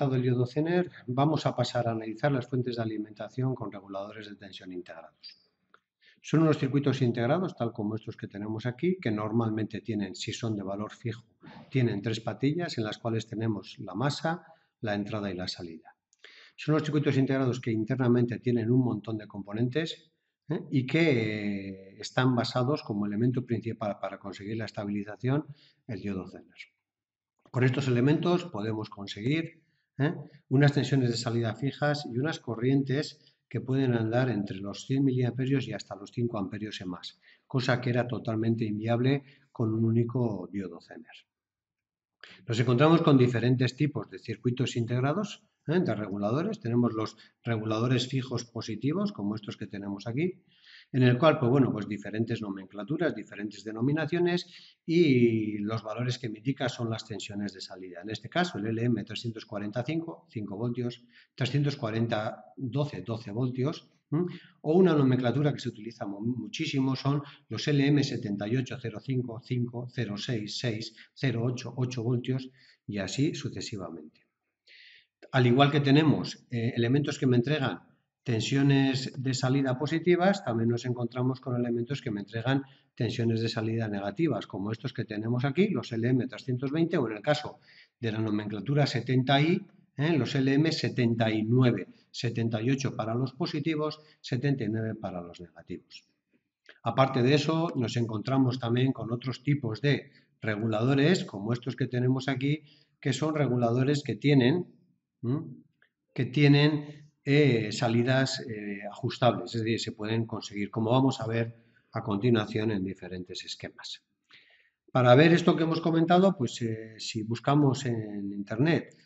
analizado el diodo Zener, vamos a pasar a analizar las fuentes de alimentación con reguladores de tensión integrados. Son unos circuitos integrados, tal como estos que tenemos aquí, que normalmente tienen, si son de valor fijo, tienen 3 patillas en las cuales tenemos la masa, la entrada y la salida. Son los circuitos integrados que internamente tienen un montón de componentes y que están basados como elemento principal para conseguir la estabilización el diodo Zener. Con estos elementos podemos conseguir unas tensiones de salida fijas y unas corrientes que pueden andar entre los 100 miliamperios y hasta los 5 amperios en más, cosa que era totalmente inviable con un único diodo Zener. Nos encontramos con diferentes tipos de circuitos integrados de reguladores. Tenemos los reguladores fijos positivos, como estos que tenemos aquí, en el cual, pues diferentes nomenclaturas, diferentes denominaciones y los valores que me indica son las tensiones de salida. En este caso, el LM345, 5 voltios, 340, 12 voltios, o una nomenclatura que se utiliza muchísimo son los LM7805, 5, 06, 6, 08, 8 voltios y así sucesivamente. Al igual que tenemos elementos que me entregan tensiones de salida positivas, también nos encontramos con elementos que me entregan tensiones de salida negativas, como estos que tenemos aquí, los LM320 o en el caso de la nomenclatura 70i, los LM79, 78 para los positivos, 79 para los negativos. Aparte de eso, nos encontramos también con otros tipos de reguladores, como estos que tenemos aquí, que son reguladores que tienen salidas ajustables, es decir, se pueden conseguir, como vamos a ver a continuación en diferentes esquemas. Para ver esto que hemos comentado, pues si buscamos en internet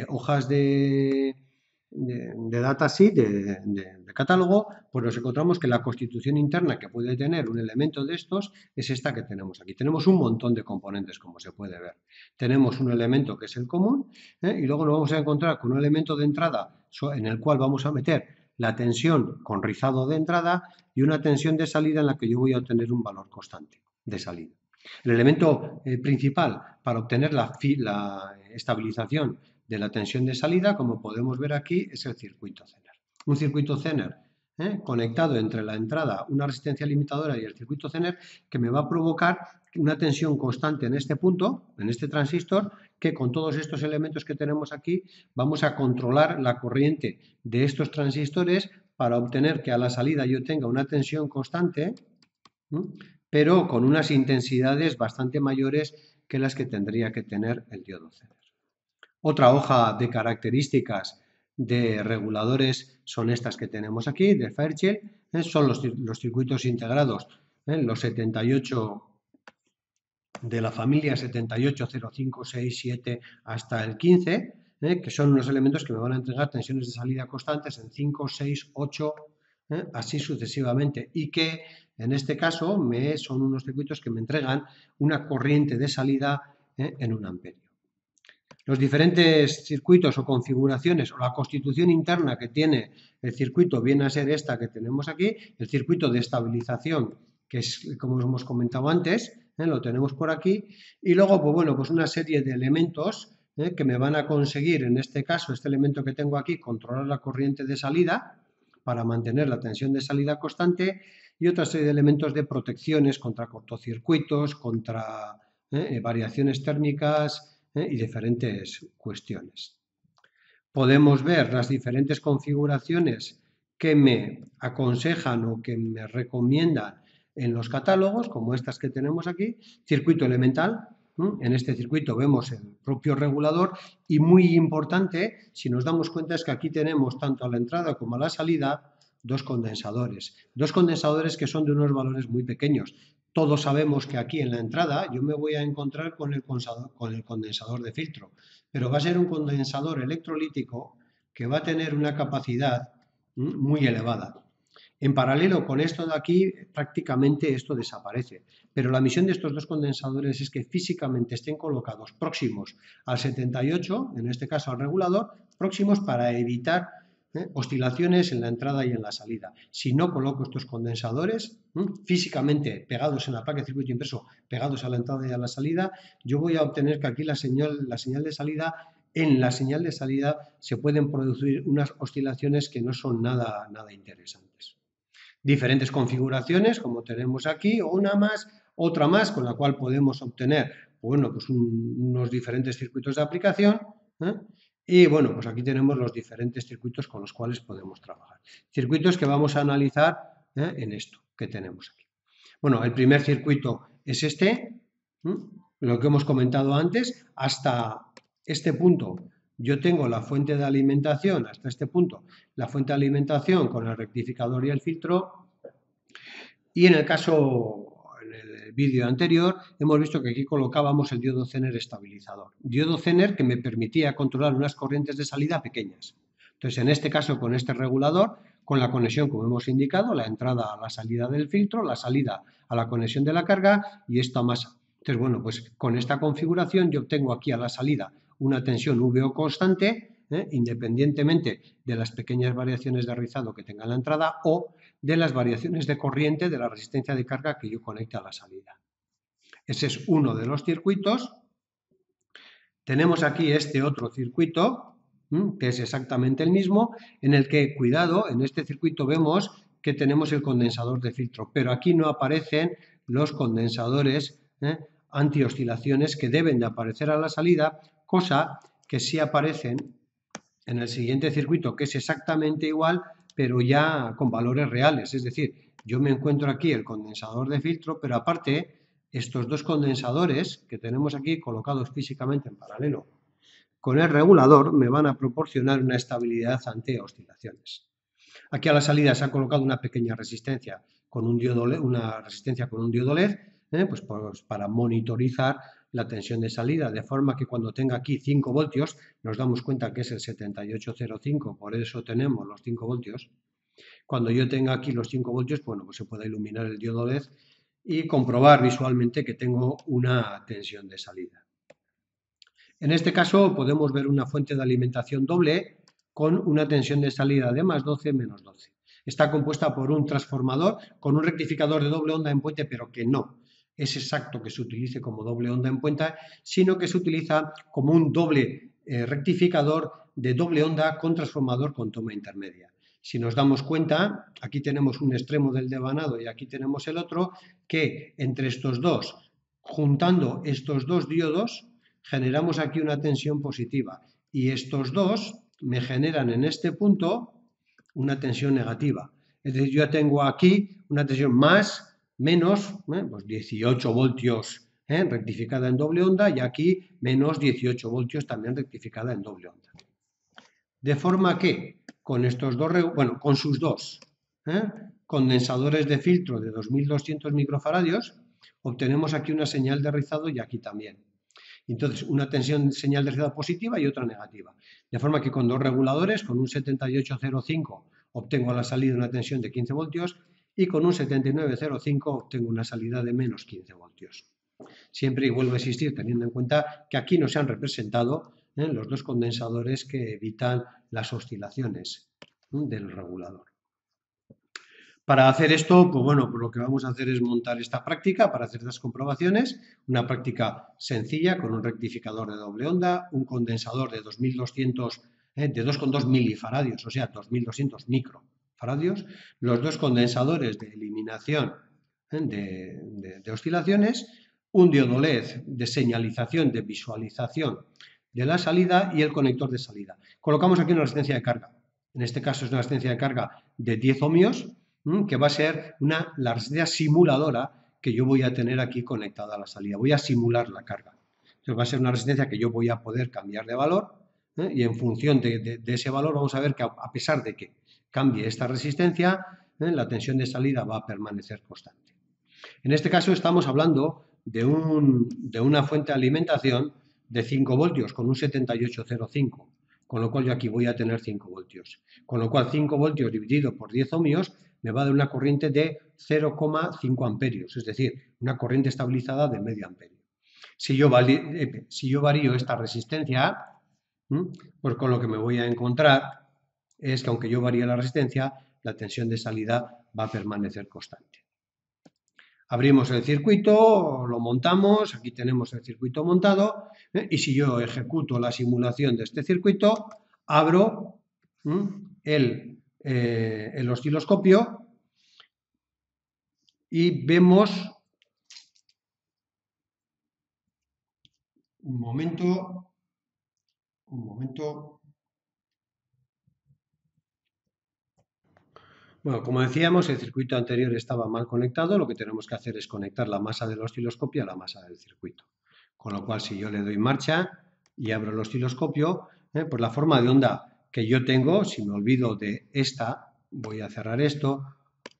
hojas de datasheet, de catálogo, pues nos encontramos que la constitución interna que puede tener un elemento de estos es esta que tenemos aquí. Tenemos un montón de componentes, como se puede ver. Tenemos un elemento que es el común y luego nos vamos a encontrar con un elemento de entrada en el cual vamos a meter la tensión con rizado de entrada y una tensión de salida en la que yo voy a obtener un valor constante de salida. El elemento principal para obtener la estabilización de la tensión de salida, como podemos ver aquí, es el circuito Zener. Un circuito Zener conectado entre la entrada, una resistencia limitadora y el circuito Zener que me va a provocar una tensión constante en este punto, en este transistor, que con todos estos elementos que tenemos aquí vamos a controlar la corriente de estos transistores para obtener que a la salida yo tenga una tensión constante, pero con unas intensidades bastante mayores que las que tendría que tener el diodo Zener. Otra hoja de características de reguladores son estas que tenemos aquí, de Fairchild, son los circuitos integrados, los 78 de la familia 78, 05, 6, 7 hasta el 15, que son unos elementos que me van a entregar tensiones de salida constantes en 5, 6, 8, así sucesivamente, y que en este caso son unos circuitos que me entregan una corriente de salida en 1 amperio. Los diferentes circuitos o configuraciones o la constitución interna que tiene el circuito viene a ser esta que tenemos aquí, el circuito de estabilización, que es como hemos comentado antes, lo tenemos por aquí, y luego pues una serie de elementos que me van a conseguir, en este caso, este elemento que tengo aquí, controlar la corriente de salida para mantener la tensión de salida constante y otra serie de elementos de protecciones contra cortocircuitos, contra variaciones térmicas, y diferentes cuestiones. Podemos ver las diferentes configuraciones que me aconsejan o que me recomiendan en los catálogos, como estas que tenemos aquí. Circuito elemental, en este circuito vemos el propio regulador y muy importante, si nos damos cuenta, es que aquí tenemos tanto a la entrada como a la salida dos condensadores que son de unos valores muy pequeños. Todos sabemos que aquí en la entrada yo me voy a encontrar con el condensador de filtro, pero va a ser un condensador electrolítico que va a tener una capacidad muy elevada. En paralelo con esto de aquí, prácticamente esto desaparece, pero la misión de estos dos condensadores es que físicamente estén colocados próximos al 78, en este caso al regulador, próximos para evitar oscilaciones en la entrada y en la salida. Si no coloco estos condensadores físicamente pegados en la placa de circuito impreso, pegados a la entrada y a la salida, yo voy a obtener que aquí la señal de salida en la señal de salida se pueden producir unas oscilaciones que no son nada interesantes. Diferentes configuraciones, como tenemos aquí, o una más, otra más, con la cual podemos obtener, bueno, pues unos diferentes circuitos de aplicación, ¿eh? Y bueno, pues aquí tenemos los diferentes circuitos con los cuales podemos trabajar. Circuitos que vamos a analizar en esto que tenemos aquí. Bueno, el primer circuito es este, lo que hemos comentado antes. Hasta este punto yo tengo la fuente de alimentación, hasta este punto la fuente de alimentación con el rectificador y el filtro. Y en el caso, en el vídeo anterior, hemos visto que aquí colocábamos el diodo Zener estabilizador. Diodo Zener que me permitía controlar unas corrientes de salida pequeñas. Entonces, en este caso, con este regulador, con la conexión, como hemos indicado, la entrada a la salida del filtro, la salida a la conexión de la carga y esta masa. Entonces, bueno, pues con esta configuración yo obtengo aquí a la salida una tensión VO constante, independientemente de las pequeñas variaciones de rizado que tenga la entrada o de las variaciones de corriente de la resistencia de carga que yo conecte a la salida. Ese es uno de los circuitos. Tenemos aquí este otro circuito, que es exactamente el mismo, en el que, cuidado, en este circuito vemos que tenemos el condensador de filtro, pero aquí no aparecen los condensadores antioscilaciones que deben de aparecer a la salida, cosa que sí aparecen en el siguiente circuito, que es exactamente igual, pero ya con valores reales. Es decir, yo me encuentro aquí el condensador de filtro, pero aparte, estos dos condensadores que tenemos aquí colocados físicamente en paralelo con el regulador me van a proporcionar una estabilidad ante oscilaciones. Aquí a la salida se ha colocado una pequeña resistencia con un diodo LED, una resistencia con un diodo LED, pues para monitorizar la tensión de salida, de forma que cuando tenga aquí 5 voltios, nos damos cuenta que es el 7805, por eso tenemos los 5 voltios. Cuando yo tenga aquí los 5 voltios, bueno, pues se puede iluminar el diodo LED y comprobar visualmente que tengo una tensión de salida. En este caso podemos ver una fuente de alimentación doble con una tensión de salida de más 12 menos 12. Está compuesta por un transformador con un rectificador de doble onda en puente, pero que no es exacto que se utilice como doble onda en puente, sino que se utiliza como un doble rectificador de doble onda con transformador con toma intermedia. Si nos damos cuenta, aquí tenemos un extremo del devanado y aquí tenemos el otro, que entre estos dos, juntando estos dos diodos, generamos aquí una tensión positiva y estos dos me generan en este punto una tensión negativa. Es decir, yo tengo aquí una tensión más, menos, pues 18 voltios rectificada en doble onda y aquí menos 18 voltios también rectificada en doble onda. De forma que con estos dos, bueno, con sus dos condensadores de filtro de 2200 microfaradios, obtenemos aquí una señal de rizado y aquí también. Entonces, una tensión señal de rizado positiva y otra negativa. De forma que con dos reguladores, con un 7805 obtengo a la salida una tensión de 15 voltios y con un 7905 obtengo una salida de menos 15 voltios. Siempre, y vuelvo a insistir, teniendo en cuenta que aquí no se han representado los dos condensadores que evitan las oscilaciones del regulador. Para hacer esto, pues bueno, pues lo que vamos a hacer es montar esta práctica para hacer las comprobaciones, una práctica sencilla con un rectificador de doble onda, un condensador de 2200, de 2,2 milifaradios, o sea, 2200 microfaradios, los dos condensadores de eliminación de oscilaciones, un diodo LED de señalización, de visualización de la salida y el conector de salida. Colocamos aquí una resistencia de carga. En este caso es una resistencia de carga de 10 ohmios, que va a ser la resistencia simuladora que yo voy a tener aquí conectada a la salida. Voy a simular la carga. Entonces va a ser una resistencia que yo voy a poder cambiar de valor y en función de ese valor vamos a ver que a pesar de que cambie esta resistencia, la tensión de salida va a permanecer constante. En este caso estamos hablando de una fuente de alimentación de 5 voltios con un 7805, con lo cual yo aquí voy a tener 5 voltios. Con lo cual 5 voltios dividido por 10 ohmios me va a dar una corriente de 0,5 amperios, es decir, una corriente estabilizada de medio amperio. Si yo varío esta resistencia, pues con lo que me voy a encontrar es que aunque yo varíe la resistencia, la tensión de salida va a permanecer constante. Abrimos el circuito, lo montamos, aquí tenemos el circuito montado, y si yo ejecuto la simulación de este circuito, abro el osciloscopio y vemos, un momento, Bueno, como decíamos, el circuito anterior estaba mal conectado, lo que tenemos que hacer es conectar la masa del osciloscopio a la masa del circuito. Con lo cual, si yo le doy marcha y abro el osciloscopio, pues la forma de onda que yo tengo, si me olvido de esta, voy a cerrar esto,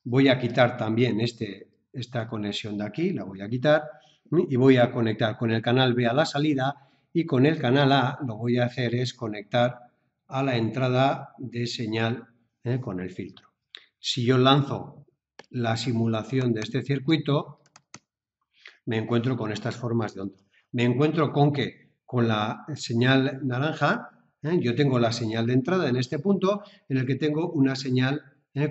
voy a quitar también esta conexión de aquí, la voy a quitar, y voy a conectar con el canal B a la salida, y con el canal A lo voy a hacer es conectar a la entrada de señal con el filtro. Si yo lanzo la simulación de este circuito, me encuentro con estas formas de onda. Me encuentro con que con la señal naranja, yo tengo la señal de entrada en este punto, en el que tengo una señal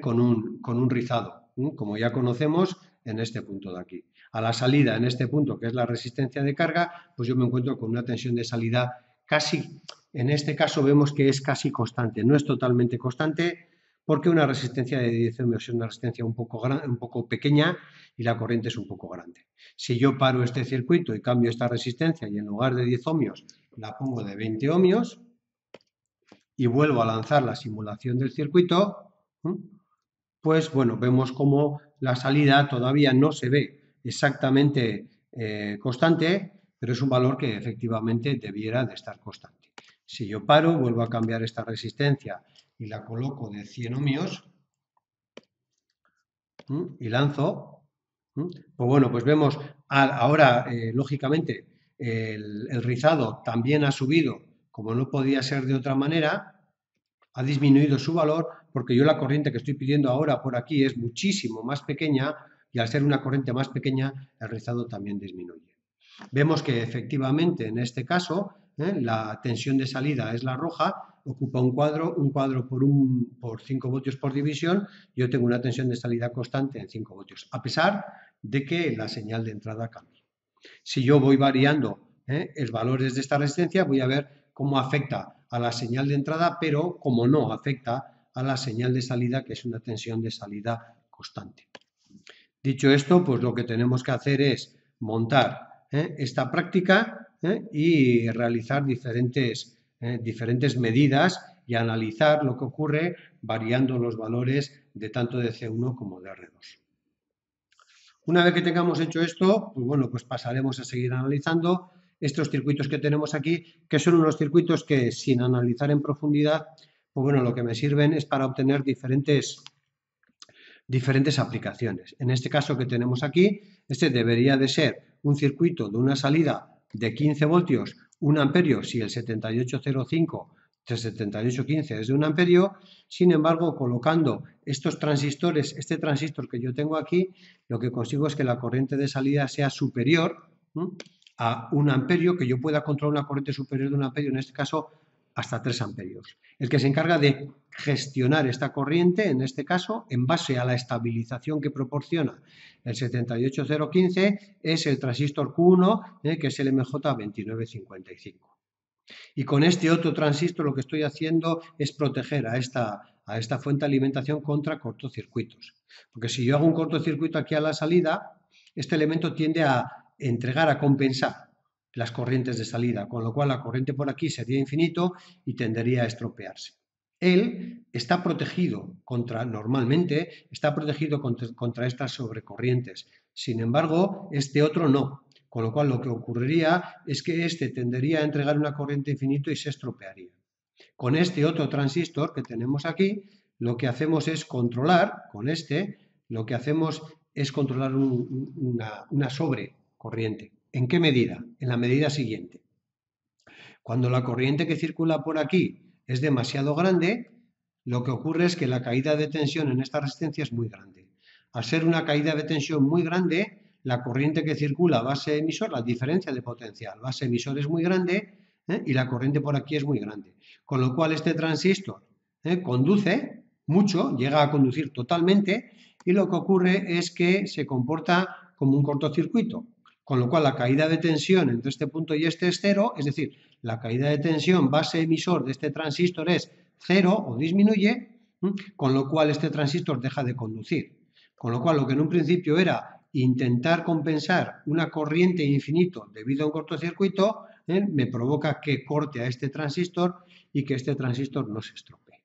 con un rizado, como ya conocemos en este punto de aquí. A la salida, en este punto, que es la resistencia de carga, pues yo me encuentro con una tensión de salida casi, en este caso vemos que es casi constante, no es totalmente constante, porque una resistencia de 10 ohmios es una resistencia un poco pequeña y la corriente es un poco grande. Si yo paro este circuito y cambio esta resistencia y en lugar de 10 ohmios la pongo de 20 ohmios y vuelvo a lanzar la simulación del circuito, pues bueno, vemos como la salida todavía no se ve exactamente constante, pero es un valor que efectivamente debiera de estar constante. Si yo paro, vuelvo a cambiar esta resistencia y la coloco de 100 ohmios y lanzo, pues bueno, pues vemos ahora, lógicamente, el rizado también ha subido, como no podía ser de otra manera, ha disminuido su valor porque yo la corriente que estoy pidiendo ahora por aquí es muchísimo más pequeña y al ser una corriente más pequeña, el rizado también disminuye. Vemos que efectivamente en este caso la tensión de salida es la roja, ocupa un cuadro por 5 voltios por división, yo tengo una tensión de salida constante en 5 voltios, a pesar de que la señal de entrada cambie. Si yo voy variando el valores de esta resistencia, voy a ver cómo afecta a la señal de entrada, pero como no afecta a la señal de salida, que es una tensión de salida constante. Dicho esto, pues lo que tenemos que hacer es montar esta práctica y realizar diferentes medidas y analizar lo que ocurre variando los valores de tanto de C1 como de R2. Una vez que tengamos hecho esto, pues bueno, pues pasaremos a seguir analizando estos circuitos que tenemos aquí, que son unos circuitos que sin analizar en profundidad, pues bueno, lo que me sirven es para obtener diferentes aplicaciones. En este caso que tenemos aquí, este debería de ser un circuito de una salida de 15 voltios, 1 amperio, si el 7805 7815 es de 1 amperio, sin embargo, colocando estos transistores, este transistor que yo tengo aquí, lo que consigo es que la corriente de salida sea superior a 1 amperio, que yo pueda controlar una corriente superior de 1 amperio, en este caso hasta 3 amperios. El que se encarga de gestionar esta corriente, en este caso, en base a la estabilización que proporciona el 78015, es el transistor Q1, que es el MJ2955. Y con este otro transistor lo que estoy haciendo es proteger a esta fuente de alimentación contra cortocircuitos. Porque si yo hago un cortocircuito aquí a la salida, este elemento tiende a entregar, a compensar las corrientes de salida, con lo cual la corriente por aquí sería infinito y tendería a estropearse. Él está protegido normalmente está protegido contra estas sobrecorrientes. Sin embargo, este otro no. Con lo cual lo que ocurriría es que este tendería a entregar una corriente infinita y se estropearía. Con este otro transistor que tenemos aquí, lo que hacemos es controlar, con este, lo que hacemos es controlar una sobrecorriente. ¿En qué medida? En la medida siguiente. Cuando la corriente que circula por aquí es demasiado grande, lo que ocurre es que la caída de tensión en esta resistencia es muy grande. Al ser una caída de tensión muy grande, la corriente que circula a base emisor, la diferencia de potencial base emisor es muy grande y la corriente por aquí es muy grande. Con lo cual este transistor conduce mucho, llega a conducir totalmente y lo que ocurre es que se comporta como un cortocircuito, con lo cual la caída de tensión entre este punto y este es cero, es decir, la caída de tensión base emisor de este transistor es cero o disminuye, con lo cual este transistor deja de conducir. Con lo cual, lo que en un principio era intentar compensar una corriente infinito debido a un cortocircuito, me provoca que corte a este transistor y que este transistor no se estropee.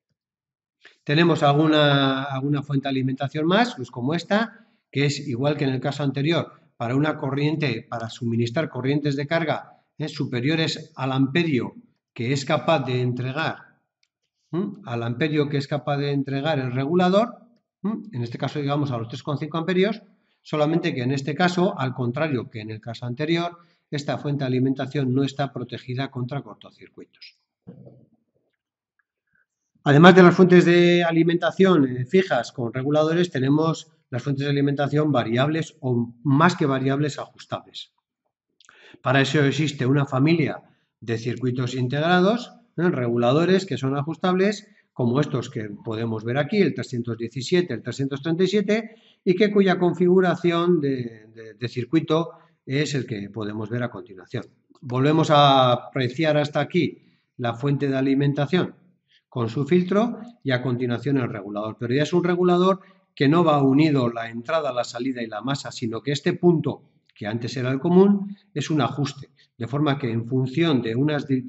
Tenemos alguna fuente de alimentación más, pues como esta, que es igual que en el caso anterior, para una corriente, para suministrar corrientes de carga superiores al amperio que es capaz de entregar, el regulador, en este caso digamos a los 3,5 amperios, solamente que en este caso, al contrario que en el caso anterior, esta fuente de alimentación no está protegida contra cortocircuitos. Además de las fuentes de alimentación fijas con reguladores, tenemos las fuentes de alimentación variables o más que variables ajustables. Para eso existe una familia de circuitos integrados, reguladores que son ajustables, como estos que podemos ver aquí, el 317, el 337, y que cuya configuración de circuito es el que podemos ver a continuación. Volvemos a apreciar hasta aquí la fuente de alimentación con su filtro y a continuación el regulador. Pero ya es un regulador que no va unido la entrada, la salida y la masa, sino que este punto, que antes era el común, es un ajuste. De forma que en función de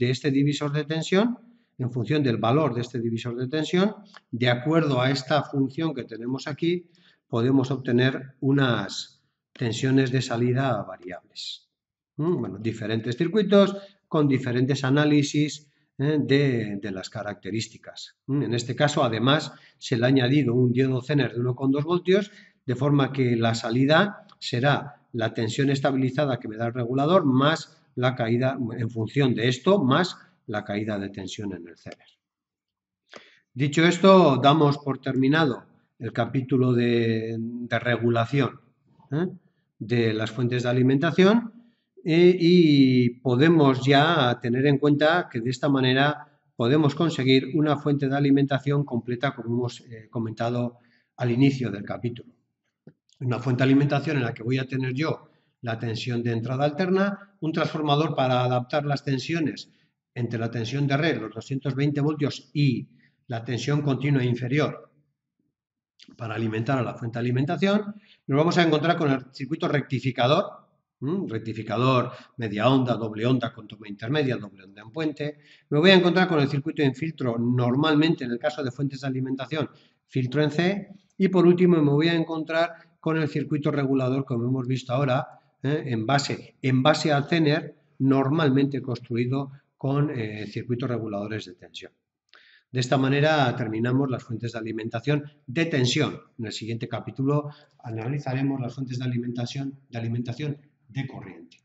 este divisor de tensión, en función del valor de este divisor de tensión, de acuerdo a esta función que tenemos aquí, podemos obtener unas tensiones de salida variables. Bueno, diferentes circuitos con diferentes análisis de las características. En este caso, además, se le ha añadido un diodo Zener de 1,2 voltios, de forma que la salida será la tensión estabilizada que me da el regulador más la caída, en función de esto, más la caída de tensión en el Zener. Dicho esto, damos por terminado el capítulo de regulación de las fuentes de alimentación y podemos ya tener en cuenta que de esta manera podemos conseguir una fuente de alimentación completa, como hemos comentado al inicio del capítulo. Una fuente de alimentación en la que voy a tener yo la tensión de entrada alterna, un transformador para adaptar las tensiones entre la tensión de red, los 220 voltios, y la tensión continua inferior para alimentar a la fuente de alimentación. Nos vamos a encontrar con el circuito rectificador, rectificador media onda, doble onda con toma intermedia, doble onda en puente. Me voy a encontrar con el circuito en filtro, normalmente en el caso de fuentes de alimentación, filtro en C. Y por último me voy a encontrar con el circuito regulador, como hemos visto ahora, en base al Zener, normalmente construido con circuitos reguladores de tensión. De esta manera terminamos las fuentes de alimentación de tensión. En el siguiente capítulo analizaremos las fuentes de alimentación de corriente.